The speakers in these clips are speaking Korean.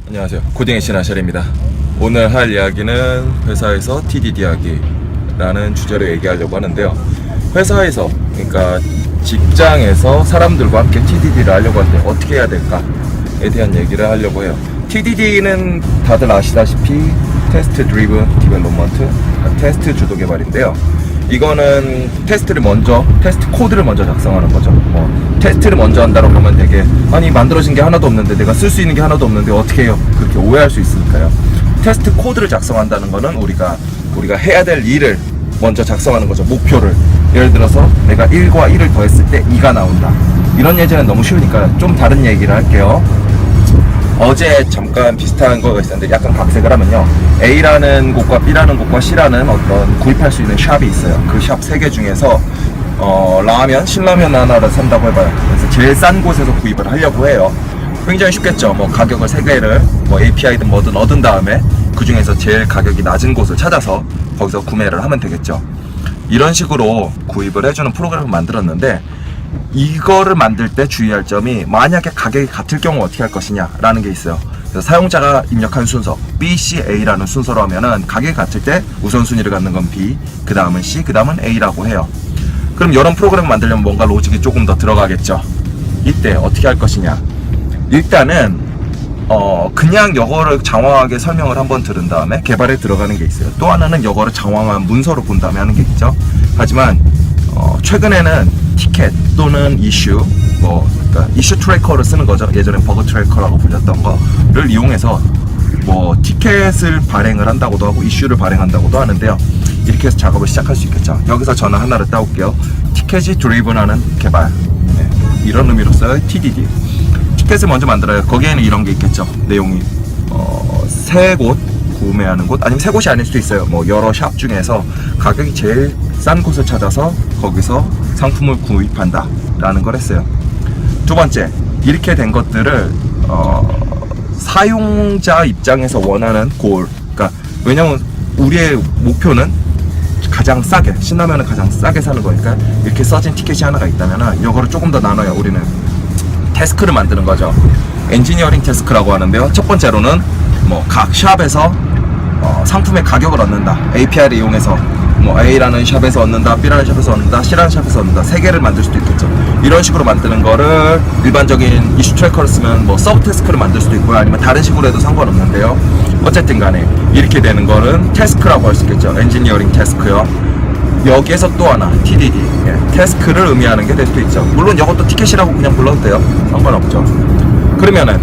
안녕하세요. 코딩의 신 아샬입니다. 오늘 할 이야기는 회사에서 TDD 하기라는 주제로 얘기하려고 하는데요. 회사에서, 그러니까 직장에서 사람들과 함께 TDD를 하려고 할 때 어떻게 해야 될까에 대한 얘기를 하려고 해요. TDD는 다들 아시다시피 테스트 드리븐 디벨롭먼트, 테스트 주도 개발인데요. 이거는 테스트 코드를 먼저 작성하는 거죠. 테스트를 먼저 한다고 하면 되게, 아니 만들어진 게 하나도 없는데, 내가 쓸 수 있는 게 하나도 없는데 어떻게 해요? 그렇게 오해할 수 있으니까요. 테스트 코드를 작성한다는 거는 우리가 해야 될 일을 먼저 작성하는 거죠. 목표를. 예를 들어서 내가 1과 1을 더했을 때 2가 나온다. 이런 예제는 너무 쉬우니까 좀 다른 얘기를 할게요. 어제 잠깐 비슷한 거가 있었는데, 약간 각색을 하면요, A라는 곳과 B라는 곳과 C라는 어떤 구입할 수 있는 샵이 있어요. 그 샵 3개 중에서 신라면 하나를 산다고 해봐요. 그래서 제일 싼 곳에서 구입을 하려고 해요. 굉장히 쉽겠죠. 가격을 3개를 API든 뭐든 얻은 다음에 그 중에서 제일 가격이 낮은 곳을 찾아서 거기서 구매를 하면 되겠죠. 이런 식으로 구입을 해주는 프로그램을 만들었는데, 이거를 만들 때 주의할 점이, 만약에 가격이 같을 경우 어떻게 할 것이냐 라는 게 있어요. 그래서 사용자가 입력한 순서 B, C, A라는 순서로 하면은 가격이 같을 때 우선순위를 갖는 건 B, 그 다음은 C, 그 다음은 A라고 해요. 그럼 이런 프로그램을 만들려면 뭔가 로직이 조금 더 들어가겠죠. 이때 어떻게 할 것이냐, 일단은 그냥 영어를 장황하게 설명을 한번 들은 다음에 개발에 들어가는 게 있어요. 또 하나는 영어를 장황한 문서로 본 다음에 하는 게 있죠. 하지만 최근에는 티켓 또는 이슈, 그러니까 이슈 트래커를 쓰는 거죠. 예전엔 버그 트래커라고 불렸던 거를 이용해서 티켓을 발행을 한다고도 하고 이슈를 발행한다고도 하는데요. 이렇게 해서 작업을 시작할 수 있겠죠. 여기서 저는 하나를 따올게요. 티켓이 드리븐하는 개발, 이런 의미로서의 TDD. 티켓을 먼저 만들어요. 거기에는 이런 게 있겠죠. 내용이 세 곳 구매하는 곳, 아니면 세 곳이 아닐 수도 있어요. 여러 샵 중에서 가격이 제일 싼 곳을 찾아서 거기서 상품을 구입한다 라는 걸 했어요. 두 번째, 이렇게 된 것들을 사용자 입장에서 원하는 그러니까 왜냐면 우리의 목표는 가장 싸게, 신라면은 가장 싸게 사는 거니까, 이렇게 써진 티켓이 하나가 있다면 이거를 조금 더 나눠요. 우리는 태스크를 만드는 거죠. 엔지니어링 태스크라고 하는데요. 첫 번째로는 각 샵에서 상품의 가격을 얻는다. API를 이용해서 A라는 샵에서 얻는다, B라는 샵에서 얻는다, C라는 샵에서 얻는다. 3개를 만들 수도 있겠죠. 이런 식으로 만드는 거를 일반적인 이슈 트래커를 쓰면 서브 태스크를 만들 수도 있고요. 아니면 다른 식으로 해도 상관없는데요. 어쨌든 간에 이렇게 되는 거는 태스크라고 할 수 있겠죠. 엔지니어링 태스크요. 여기에서 또 하나, TDD, 태스크를 의미하는 게 될 수도 있죠. 물론 이것도 티켓이라고 그냥 불러도 돼요. 상관없죠. 그러면은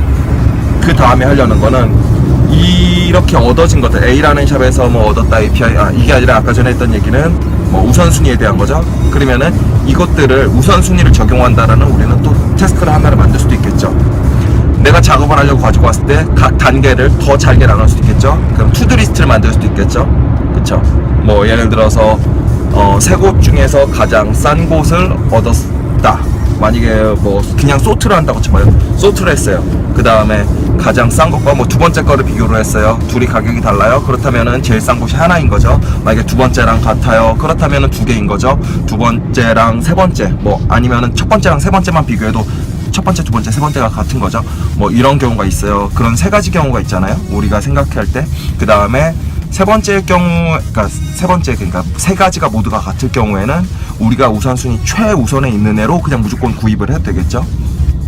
그 다음에 하려는 거는, 이렇게 얻어진 것들, A라는 샵에서 얻었다 API, 이게 아니라 아까 전에 했던 얘기는 우선순위에 대한 거죠. 그러면은 이것들을 우선순위를 적용한다라는, 우리는 또 태스크를 하나를 만들 수도 있겠죠. 내가 작업을 하려고 가지고 왔을 때 각 단계를 더 잘게 나눌 수도 있겠죠. 그럼 투두리스트를 만들 수도 있겠죠. 그쵸? 예를 들어서 세 곳 중에서 가장 싼 곳을 얻었다. 만약에 그냥 소트를 한다고 쳐봐요. 소트를 했어요. 그 다음에 가장 싼 것과 두 번째 거를 비교를 했어요. 둘이 가격이 달라요. 그렇다면은 제일 싼 곳이 하나인 거죠. 만약에 두 번째랑 같아요. 그렇다면은 2개인 거죠. 두 번째랑 세 번째, 아니면은 첫 번째랑 세 번째만 비교해도 첫 번째, 두 번째, 세 번째가 같은 거죠. 이런 경우가 있어요. 그런 3가지 경우가 있잖아요. 우리가 생각할 때. 그 다음에 세 번째 경우, 그러니까 3가지가 모두가 같을 경우에는 우리가 우선순위 최우선에 있는 애로 그냥 무조건 구입을 해도 되겠죠.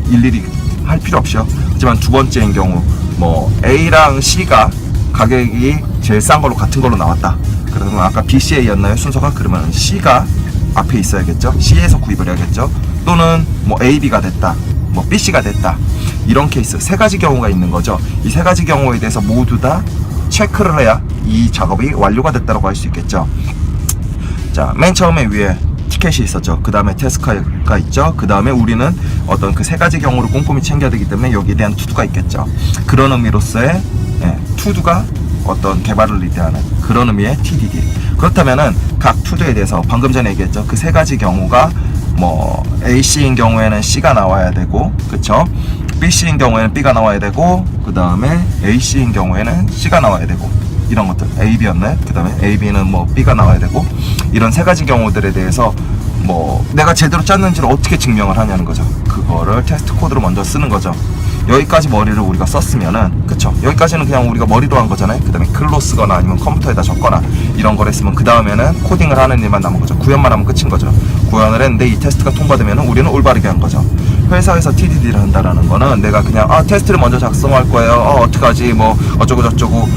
일일이 할 필요 없이요. 하지만 두 번째인 경우, A랑 C가 가격이 제일 싼 걸로 같은 걸로 나왔다. 그러면 아까 B, C, A였나요? 순서가? 그러면 C가 앞에 있어야겠죠. C에서 구입을 해야겠죠. 또는 A, B가 됐다. B, C가 됐다. 이런 케이스 3가지 경우가 있는 거죠. 이 3가지 경우에 대해서 모두 다 체크를 해야 이 작업이 완료가 됐다고 할 수 있겠죠. 자, 맨 처음에 위에 티켓이 있었죠. 그 다음에 태스크가 있죠. 그 다음에 우리는 어떤 그 3가지 경우를 꼼꼼히 챙겨야 되기 때문에 여기에 대한 투두가 있겠죠. 그런 의미로서의 투두가 어떤 개발을 리드하는 그런 의미의 TDD. 그렇다면은 각 투두에 대해서 방금 전에 얘기했죠. 그 3가지 경우가 AC인 경우에는 C가 나와야 되고, 그쵸? BC인 경우에는 B가 나와야 되고, 그 다음에 AC인 경우에는 C가 나와야 되고, 이런 것들. AB였네. 그 다음에 AB는 B가 나와야 되고, 이런 3가지 경우들에 대해서 내가 제대로 짰는지를 어떻게 증명을 하냐는 거죠. 그거를 테스트 코드로 먼저 쓰는 거죠. 여기까지 머리를 우리가 썼으면은, 그쵸? 여기까지는 그냥 우리가 머리로 한 거잖아요. 그 다음에 글로 쓰거나 아니면 컴퓨터에다 적거나 이런 걸 했으면 그 다음에는 코딩을 하는 일만 남은 거죠. 구현만 하면 끝인 거죠. 구현을 했는데 이 테스트가 통과되면은 우리는 올바르게 한 거죠. 회사에서 TDD를 한다라는 거는 내가 그냥 테스트를 먼저 작성할 거예요. 어떡하지 뭐 어쩌고 저쩌고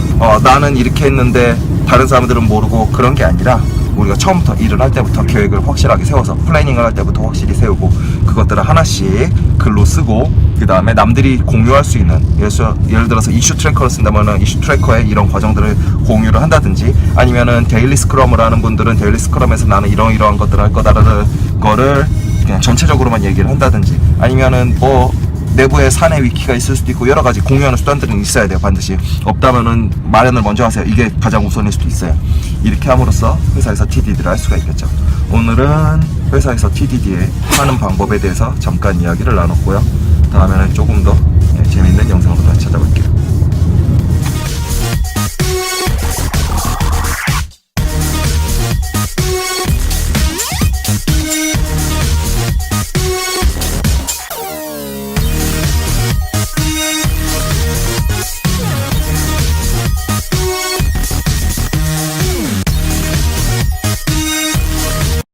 나는 이렇게 했는데 다른 사람들은 모르고 그런 게 아니라 우리가 처음부터 일을 할 때부터 계획을 확실하게 세워서 플래닝을 할 때부터 확실히 세우고 그것들을 하나씩 글로 쓰고 그 다음에 남들이 공유할 수 있는 예를 들어서 이슈 트래커를 쓴다면은 이슈 트래커에 이런 과정들을 공유를 한다든지 아니면은 데일리 스크럼을 하는 분들은 데일리 스크럼에서 나는 이러이러한 것들을 할 거다라는 거를 그냥 전체적으로만 얘기를 한다든지 아니면은 뭐 내부에 사내 위키가 있을 수도 있고 여러 가지 공유하는 수단들은 있어야 돼요. 반드시 없다면은 마련을 먼저 하세요. 이게 가장 우선일 수도 있어요. 이렇게 함으로써 회사에서 TDD를 할 수가 있겠죠. 오늘은 회사에서 TDD 하는 방법에 대해서 잠깐 이야기를 나눴고요. 다음에는 조금 더 재미있는 영상으로 다시 찾아볼게요.